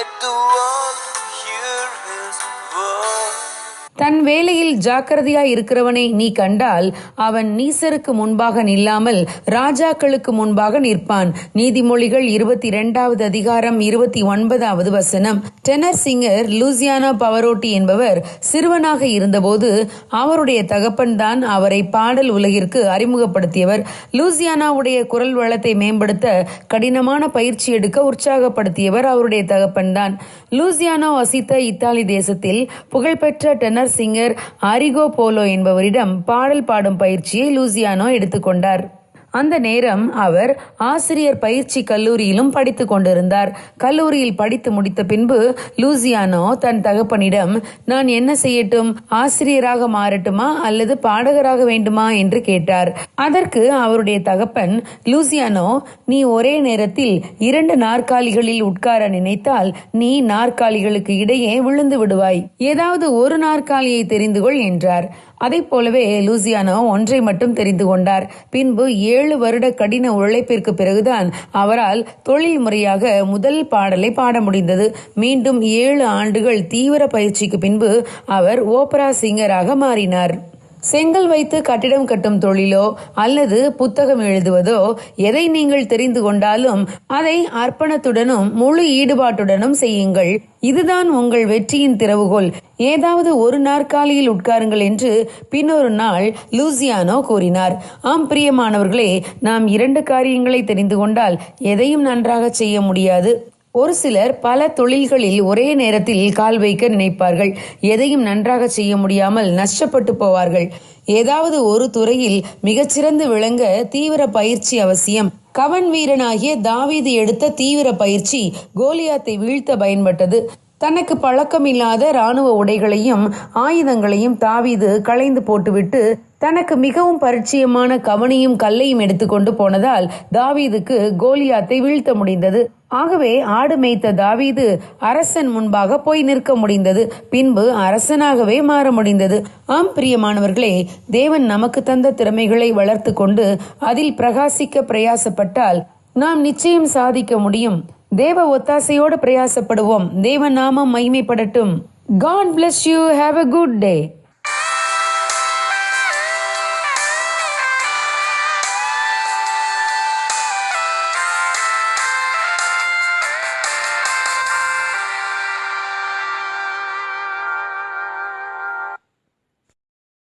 Let the world hear his word. தன் வேலையில் ஜாக்கிரதையாய் இருக்கிறவனை நீ கண்டால் அவன் நீசருக்கு முன்பாக நில்லாமல் ராஜாக்களுக்கு முன்பாக நிற்பான். நீதிமொழிகள் 22வது அதிகாரம் 29வது வசனம். டெனர் சிங்கர் லூசியானா பவரோட்டி என்பவர் சிறுவனாக இருந்தபோது அவருடைய தகப்பன் தான் அவரை பாடல் உலகிற்கு அறிமுகப்படுத்தியவர். லூசியானாவுடைய குரல் வளத்தை மேம்படுத்த கடினமான பயிற்சி எடுக்க உற்சாகப்படுத்தியவர் அவருடைய தகப்பன் தான். லூசியானா வசித்த இத்தாலி தேசத்தில் புகழ்பெற்ற டெனர் சிங்கர் அரிகோ போலோ என்பவரிடம் பாடல் பாடும் பயிற்சியை லூசியானோ எடுத்துக்கொண்டார். அந்த நேரம் அவர் ஆசிரியர் பயிற்சி கல்லூரியிலும் படித்து கொண்டிருந்தார். கல்லூரியில் படித்து முடித்த பின்பு லூசியானோ தன் தகப்பனிடம், நான் என்ன செய்யட்டும், ஆசிரியராக மாறட்டுமா அல்லது பாடகராக வேண்டுமா என்று கேட்டார். அதற்கு அவருடைய தகப்பன், லூசியானோ, நீ ஒரே நேரத்தில் 2 நாற்காலிகளில் உட்கார நினைத்தால் நீ நாற்காலிகளுக்கு இடையே விழுந்து விடுவாய். ஏதாவது ஒரு நாற்காலியை தெரிந்து கொள் என்றார். அதை போலவே லூசியானோ ஒன்றை மட்டும் தெரிந்து கொண்டார். பின்பு 7 வருட கடின உழைப்பிற்கு பிறகுதான் அவரால் தொழில் முறையாக முதல் பாடலை பாட முடிந்தது. மீண்டும் 7 ஆண்டுகள் தீவிர பயிற்சிக்கு பின்பு அவர் ஓபரா சிங்கராக மாறினார். செங்கல் வைத்து கட்டிடம் கட்டும் தொழிலோ அல்லது புத்தகம் எழுதுவதோ எதை நீங்கள் தெரிந்து கொண்டாலும் அதை அர்ப்பணத்துடனும் முழு ஈடுபாட்டுடனும் செய்யுங்கள். இதுதான் உங்கள் வெற்றியின் திறவுகோல். ஏதாவது ஒரு நாற்காலியில் உட்காருங்கள் என்று பின்னொரு நாள் லூசியானோ கூறினார். ஆம் பிரியமானவர்களே, நாம் 2 காரியங்களை தெரிந்து கொண்டால் எதையும் நன்றாக செய்ய முடியாது. ஒரு சிலர் பல தொழில்களில் ஒரே நேரத்தில் கால் வைக்க நினைப்பார்கள். எதையும் நன்றாக செய்ய முடியாமல் நஷ்டப்பட்டு போவார்கள். ஏதாவது ஒரு துறையில் மிகச்சிறந்து விளங்க தீவிர பயிற்சி அவசியம். கவன் வீரனாகிய தாவீது எடுத்த தீவிர பயிற்சி கோலியாத்தை வீழ்த்த பயன்பட்டது. தனக்கு பழக்கமில்லாத இராணுவ உடைகளையும் ஆயுதங்களையும் தாவீது களைந்து போட்டுவிட்டு தனக்கு மிகவும் பரிச்சயமான கவனியும் கல்லையும் எடுத்துக்கொண்டு போனதால் தாவீதுக்கு கோலியாத்தை வீழ்த்த முடிந்தது. ஆகவே ஆடு மேய்த்த தாவீது அரசன் முன்பாக போய் நிற்க முடிந்தது. பின்பு அரசனாகவே மாற முடிந்தது. ஆம் பிரியமானவர்களே, தேவன் நமக்கு தந்த திறமைகளை வளர்த்து கொண்டு அதில் பிரகாசிக்க பிரயாசப்பட்டால் நாம் நிச்சயம் சாதிக்க முடியும். தேவ ஒத்தாசையோடு பிரயாசப்படுவோம். தேவ நாமம் மகிமைப்படட்டும். God bless you. Have a good day.